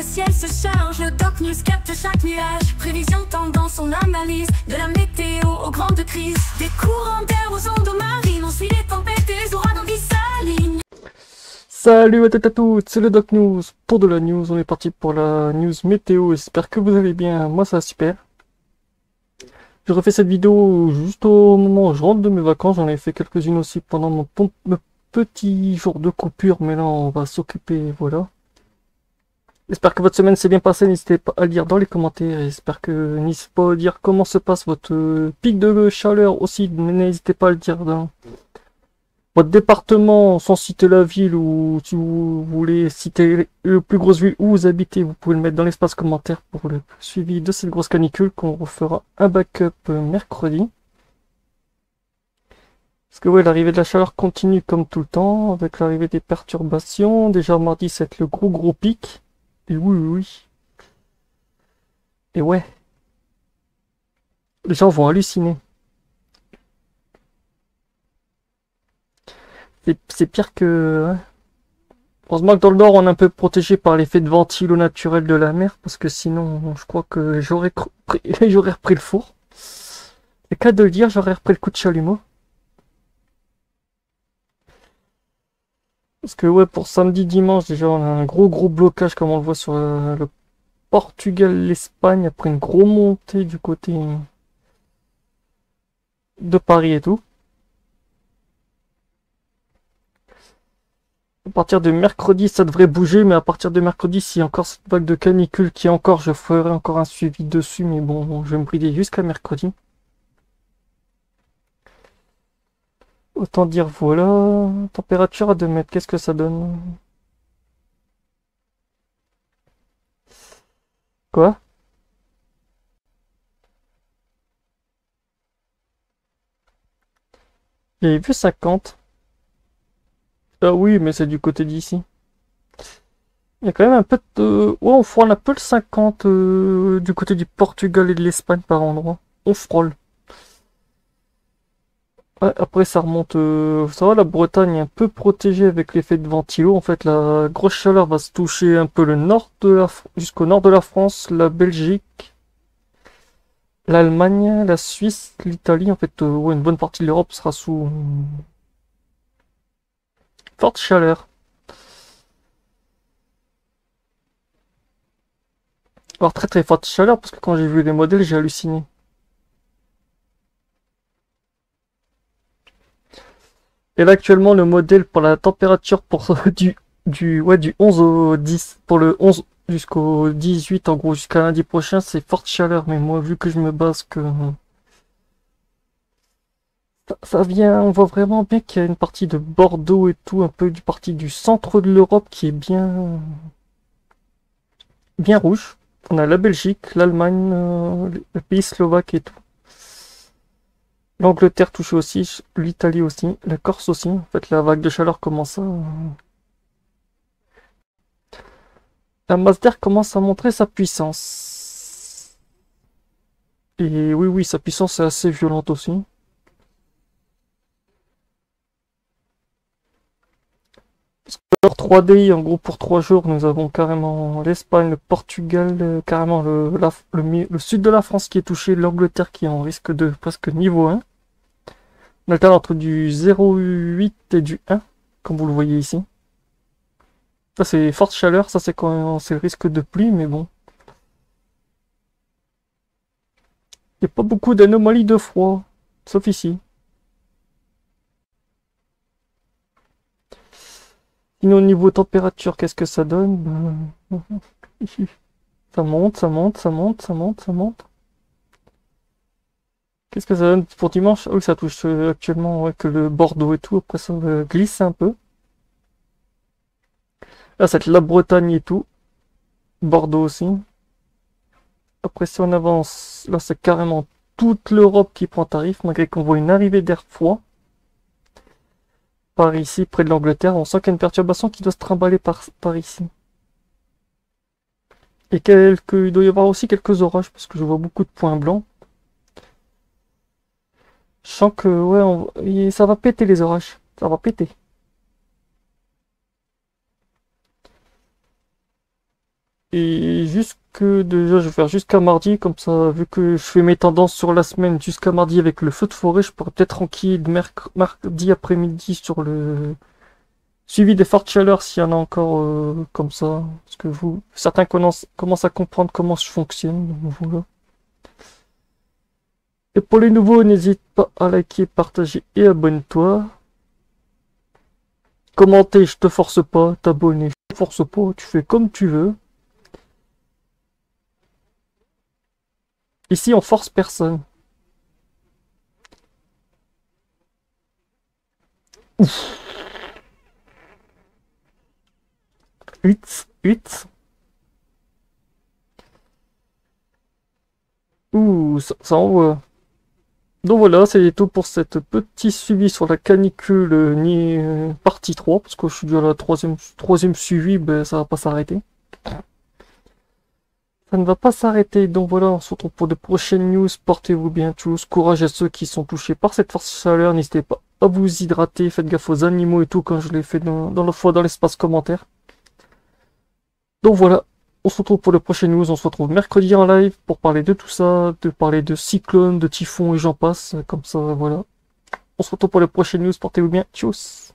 ciel se charge, le Doc News capte chaque nuage. Prévision, tendance, on analyse. De la météo aux grandes crises. Des courants d'air aux ondes marines. On suit les tempêtes et les ouragans qui s'alignent. Salut à toutes et à toutes, c'est le Doc News. Pour de la news, on est parti pour la news météo. J'espère que vous allez bien, moi ça va super. Je refais cette vidéo juste au moment où je rentre de mes vacances. J'en ai fait quelques-unes aussi pendant mon petit jour de coupure, mais là on va s'occuper, voilà. J'espère que votre semaine s'est bien passée, n'hésitez pas à le dire dans les commentaires. J'espère que n'hésitez pas à dire comment se passe votre pic de chaleur aussi, mais n'hésitez pas à le dire dans votre département, sans citer la ville, ou si vous voulez citer le plus grosse ville où vous habitez, vous pouvez le mettre dans l'espace commentaire pour le suivi de cette grosse canicule qu'on refera un backup mercredi. Parce que ouais, l'arrivée de la chaleur continue comme tout le temps, avec l'arrivée des perturbations. Déjà mardi, c'est le gros pic. Et oui. Et ouais. Les gens vont halluciner. C'est pire que... Ouais. Heureusement que dans le nord, on est un peu protégé par l'effet de ventilo naturel de la mer, parce que sinon, je crois que j'aurais repris le four. C'est qu'à de le dire, j'aurais repris le coup de chalumeau. Parce que ouais, pour samedi, dimanche, déjà, on a un gros blocage, comme on le voit sur le Portugal, l'Espagne, après une grosse montée du côté de Paris et tout. À partir de mercredi, ça devrait bouger, mais à partir de mercredi, s'il y a encore cette vague de canicule qui est encore, je ferai encore un suivi dessus, mais bon, je vais me brider jusqu'à mercredi. Autant dire, voilà, température à 2 mètres, qu'est-ce que ça donne? Quoi? J'avais vu 50. Ah oui, mais c'est du côté d'ici. Il y a quand même un peu de... Ouais, on frôle un peu le 50 du côté du Portugal et de l'Espagne par endroit. On frôle. Ouais, après ça remonte... Ça va, la Bretagne est un peu protégée avec l'effet de ventilo. En fait, la grosse chaleur va se toucher un peu le nord de la... jusqu'au nord de la France, la Belgique, l'Allemagne, la Suisse, l'Italie. En fait, ouais, une bonne partie de l'Europe sera sous forte chaleur. Alors très forte chaleur, parce que quand j'ai vu les modèles, j'ai halluciné. Et là actuellement le modèle pour la température pour du 11 au 10, pour le 11 jusqu'au 18, en gros jusqu'à lundi prochain, c'est forte chaleur. Mais moi, vu que je me base que ça vient, on voit vraiment bien qu'il y a une partie de Bordeaux et tout, un peu du partie du centre de l'Europe qui est bien rouge. On a la Belgique, l'Allemagne, le pays slovaque et tout. L'Angleterre touche aussi, l'Italie aussi, la Corse aussi. En fait, la vague de chaleur commence à... La masse d'air commence à montrer sa puissance. Et oui, sa puissance est assez violente aussi. Pour 3D, en gros pour 3 jours, nous avons carrément l'Espagne, le Portugal, carrément le sud de la France qui est touché, l'Angleterre qui est en risque de presque niveau 1. On alterne entre du 0,8 et du 1, comme vous le voyez ici. Ça c'est forte chaleur, ça c'est quand c'est le risque de pluie, mais bon. Il n'y a pas beaucoup d'anomalies de froid, sauf ici. Sinon au niveau température, qu'est-ce que ça donne? Ça monte. Qu'est-ce que ça donne pour dimanche? Ah oui, ça touche actuellement ouais, que le Bordeaux et tout. Après, ça glisse un peu. Là, c'est la Bretagne et tout. Bordeaux aussi. Après, si on avance, là, c'est carrément toute l'Europe qui prend tarif, malgré qu'on voit une arrivée d'air froid. Par ici, près de l'Angleterre, on sent qu'il y a une perturbation qui doit se trimballer par ici. Et il doit y avoir aussi quelques orages, parce que je vois beaucoup de points blancs. Je sens que, ouais, ça va péter les orages. Ça va péter. Et déjà, je vais faire jusqu'à mardi, comme ça, vu que je fais mes tendances sur la semaine jusqu'à mardi avec le feu de forêt, je pourrais peut-être tranquille mardi après-midi sur le suivi des fortes chaleurs s'il y en a encore comme ça. Parce que certains commencent à comprendre comment je fonctionne. Donc voilà. Et pour les nouveaux, n'hésite pas à liker, partager et abonne-toi. Commenter, je te force pas. T'abonner, je te force pas. Tu fais comme tu veux. Ici, on force personne. Ouf. 8. Ouh, ça envoie. Donc voilà, c'est tout pour cette petit suivi sur la canicule partie 3, parce que je suis déjà à la troisième suivi, ben ça va pas s'arrêter. Ça ne va pas s'arrêter, donc voilà, on se retrouve pour de prochaines news, portez-vous bien tous, courage à ceux qui sont touchés par cette forte chaleur, n'hésitez pas à vous hydrater, faites gaffe aux animaux et tout, quand je l'ai fait dans la fois dans l'espace commentaire. Donc voilà, on se retrouve pour les prochaines news, on se retrouve mercredi en live pour parler de tout ça, de parler de cyclones, de typhons et j'en passe, comme ça, voilà. On se retrouve pour les prochaines news, portez-vous bien, tchuss.